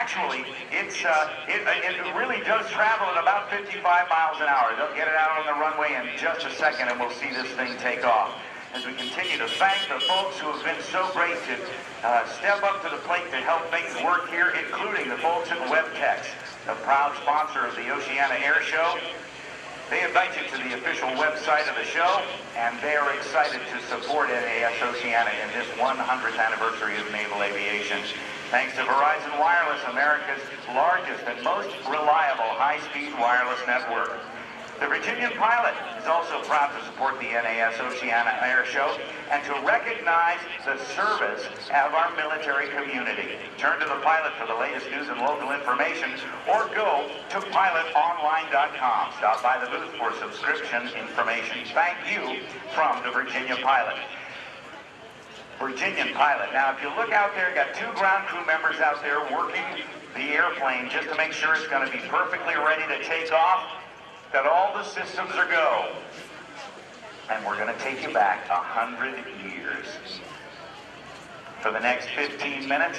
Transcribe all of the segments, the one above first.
Actually, it really does travel at about 55 miles an hour. They'll get it out on the runway in just a second, and we'll see this thing take off. As we continue to thank the folks who have been so great to step up to the plate to help things work here, including the folks at WebTex, a proud sponsor of the Oceana Airshow. They invite you to the official website of the show, and they are excited to support NAS Oceana in this 100th anniversary of naval aviation. Thanks to Verizon Wireless, America's largest and most reliable high-speed wireless network. The Virginian pilot is also proud to support the NAS Oceana Airshow and to recognize the service of our military community. Turn to the pilot for the latest news and local information, or go to pilotonline.com. Stop by the booth for subscription information. Thank you from the Virginia pilot. Virginian pilot. Now, if you look out there, got 2 ground crew members out there working the airplane just to make sure it's going to be perfectly ready to take off, that all the systems are go. And we're going to take you back 100 years. For the next 15 minutes,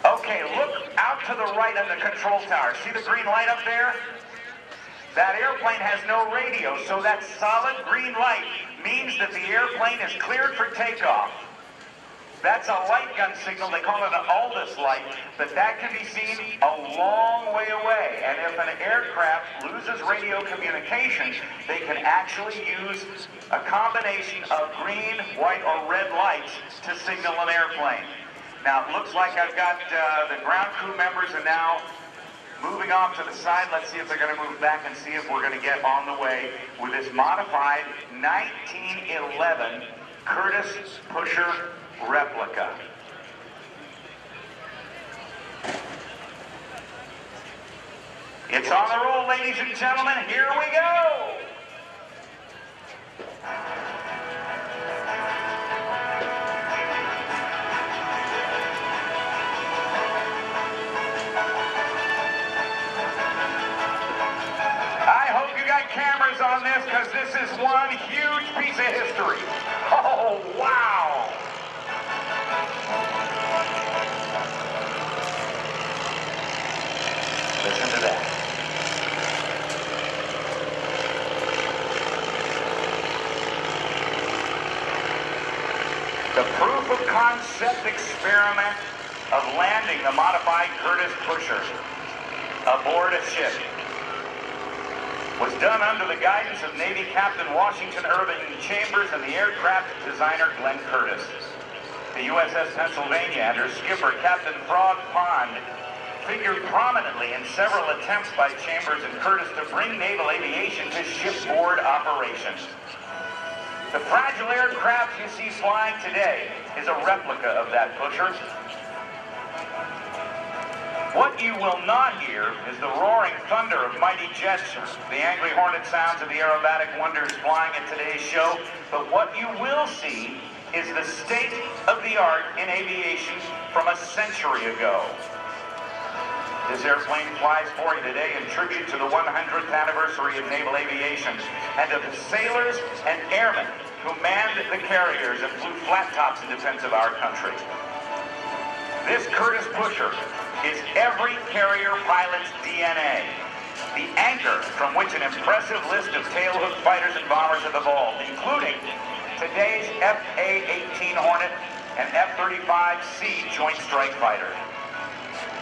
okay, look out to the right on the control tower. See the green light up there? That airplane has no radio, so that solid green light means that the airplane is cleared for takeoff. That's a light gun signal. They call it an Aldous light, but that can be seen a long way away. And if an aircraft loses radio communication, they can actually use a combination of green, white, or red lights to signal an airplane. Now, it looks like I've got the ground crew members are now moving off to the side. Let's see if they're going to move back and see if we're going to get on the way with this modified 1911 Curtiss Pusher Replica. It's on the roll, ladies and gentlemen. Here we go. I hope you got cameras on this, because this is one huge piece of history. Oh, wow. Listen to that. The proof of concept experiment of landing the modified Curtiss Pusher aboard a ship was done under the guidance of Navy Captain Washington Irving Chambers and the aircraft designer Glenn Curtiss. The USS Pennsylvania and her skipper, Captain Frog Pond, figured prominently in several attempts by Chambers and Curtiss to bring naval aviation to shipboard operations. The fragile aircraft you see flying today is a replica of that pusher. What you will not hear is the roaring thunder of mighty jets, the angry hornet sounds of the aerobatic wonders flying at today's show, but what you will see is the state of the art in aviation from a century ago. This airplane flies for you today in tribute to the 100th anniversary of naval aviation and of the sailors and airmen who manned the carriers and flew flat tops in defense of our country. This Curtiss Pusher is every carrier pilot's DNA, the anchor from which an impressive list of tailhook fighters and bombers have evolved, including today's F/A-18 Hornet and F-35C Joint Strike Fighter.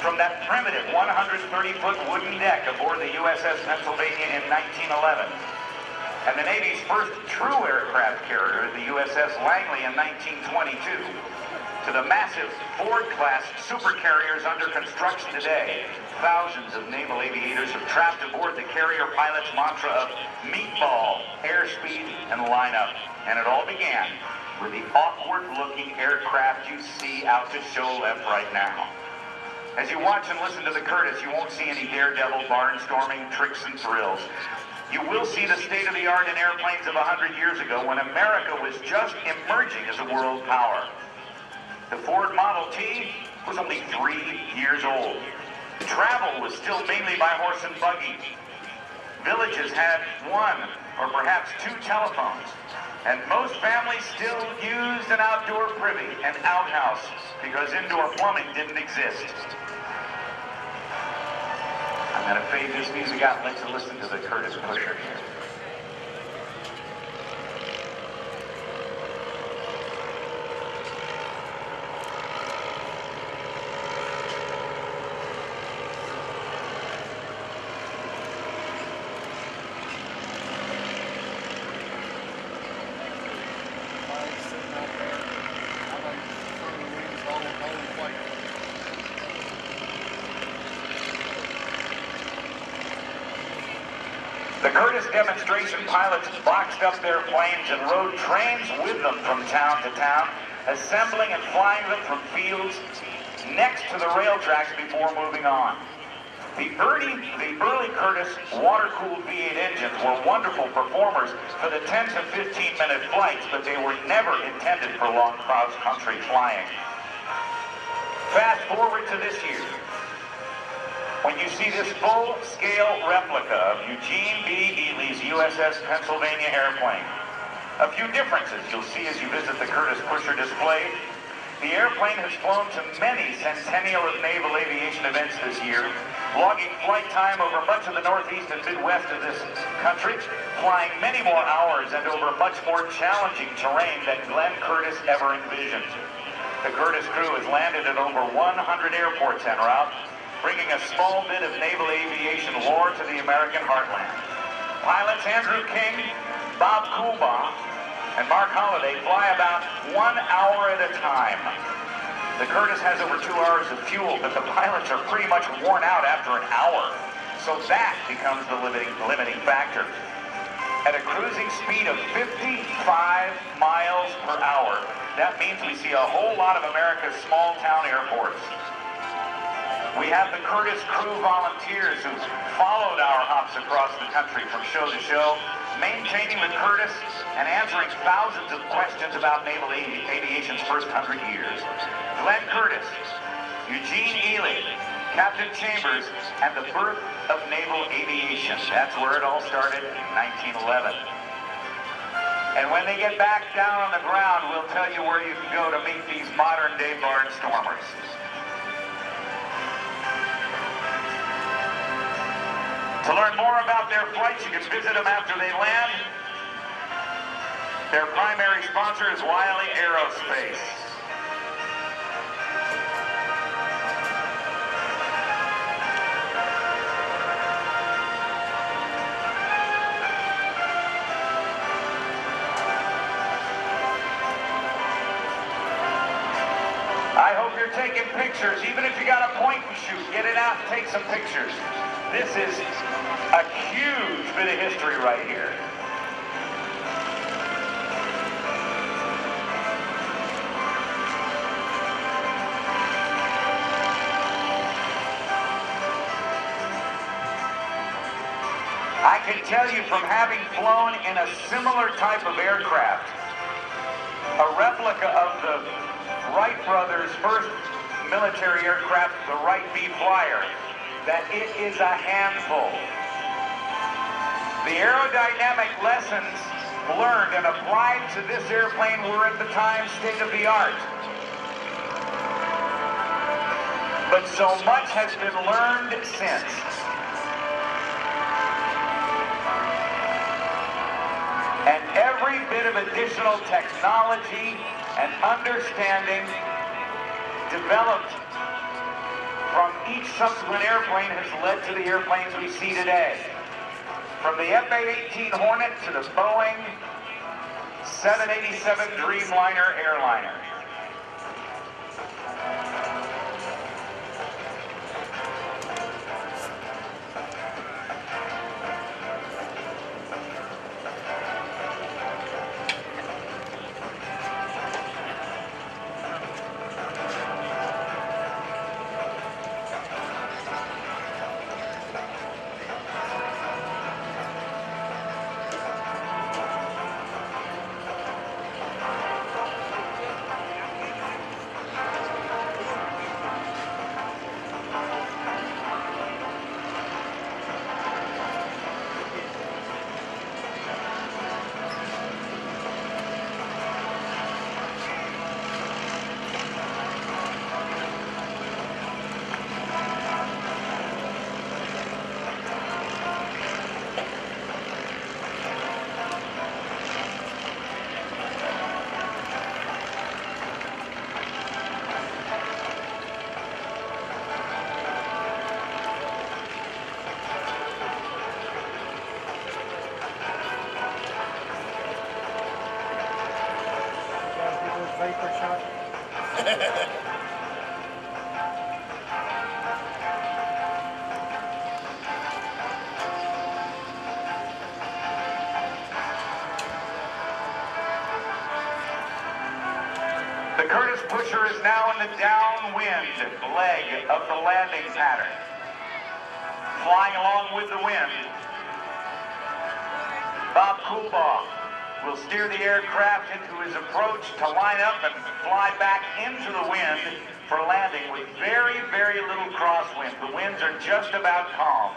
From that primitive 130-foot wooden deck aboard the USS Pennsylvania in 1911, and the Navy's first true aircraft carrier, the USS Langley in 1922, to the massive Ford-class supercarriers under construction today, thousands of naval aviators have trapped aboard the carrier pilot's mantra of meatball, airspeed, and lineup. And it all began with the awkward-looking aircraft you see out to show left right now. As you watch and listen to the Curtiss, you won't see any daredevil barnstorming tricks and thrills. You will see the state-of-the-art in airplanes of 100 years ago when America was just emerging as a world power. The Ford Model T was only 3 years old. Travel was still mainly by horse and buggy. Villages had 1 or perhaps 2 telephones. And most families still used an outdoor privy, an outhouse, because indoor plumbing didn't exist. I'm going to fade this music out and let you listen to the Curtiss pusher here. The Curtiss demonstration pilots boxed up their planes and rode trains with them from town to town, assembling and flying them from fields next to the rail tracks before moving on. The early Curtiss water-cooled V8 engines were wonderful performers for the 10 to 15-minute flights, but they were never intended for long cross-country flying. Fast forward to this year, when you see this full-scale replica of Eugene Ely's USS Pennsylvania airplane. A few differences you'll see as you visit the Curtiss pusher display. The airplane has flown to many centennial of naval aviation events this year, logging flight time over much of the northeast and midwest of this country, flying many more hours and over much more challenging terrain than Glenn Curtiss ever envisioned. The Curtiss crew has landed at over 100 airports en route, bringing a small bit of naval aviation lore to the American heartland. Pilots Andrew King, Bob Coolbaugh, and Mark Holliday fly about 1 hour at a time. The Curtiss has over 2 hours of fuel, but the pilots are pretty much worn out after an hour. So that becomes the limiting factor. At a cruising speed of 55 miles per hour, that means we see a whole lot of America's small-town airports. We have the Curtiss crew volunteers who followed our hops across the country from show to show, maintaining the Curtiss and answering thousands of questions about naval aviation's first 100 years. Glenn Curtiss, Eugene Ely, Captain Chambers, and the birth of naval aviation. That's where it all started in 1911. And when they get back down on the ground, we'll tell you where you can go to meet these modern-day barnstormers. To learn more about their flights, you can visit them after they land. Their primary sponsor is Wiley Aerospace. I hope you're taking pictures. Even if you got a point and shoot, get it out and take some pictures. This is a huge bit of history right here. I can tell you from having flown in a similar type of aircraft, a replica of the Wright brothers' first military aircraft, the Wright B Flyer, that it is a handful. The aerodynamic lessons learned and applied to this airplane were at the time state of the art. But so much has been learned since. And every bit of additional technology and understanding developed from each subsequent airplane has led to the airplanes we see today. From the F-18 Hornet to the Boeing 787 Dreamliner airliner. Ready for a shot? The Curtiss pusher is now in the downwind leg of the landing pattern, flying along with the wind. Bob Coolbaugh will steer the aircraft into his approach to line up and fly back into the wind for landing with very, very little crosswind. The winds are just about calm.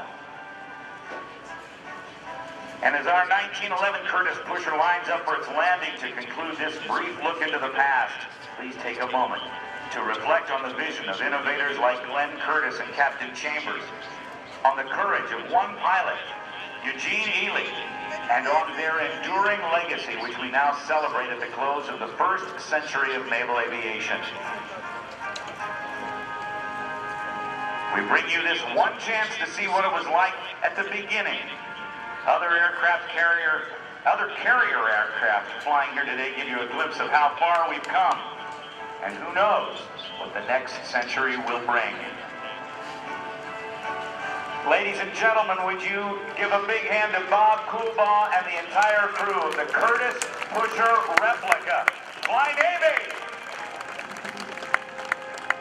And as our 1911 Curtiss pusher lines up for its landing to conclude this brief look into the past, please take a moment to reflect on the vision of innovators like Glenn Curtiss and Captain Chambers, on the courage of one pilot, Eugene Ely, and on their enduring legacy, which we now celebrate at the close of the first century of naval aviation. We bring you this one chance to see what it was like at the beginning. Other carrier aircraft flying here today give you a glimpse of how far we've come. And who knows what the next century will bring. Ladies and gentlemen, would you give a big hand to Bob Coolbaugh and the entire crew of the Curtiss Pusher Replica.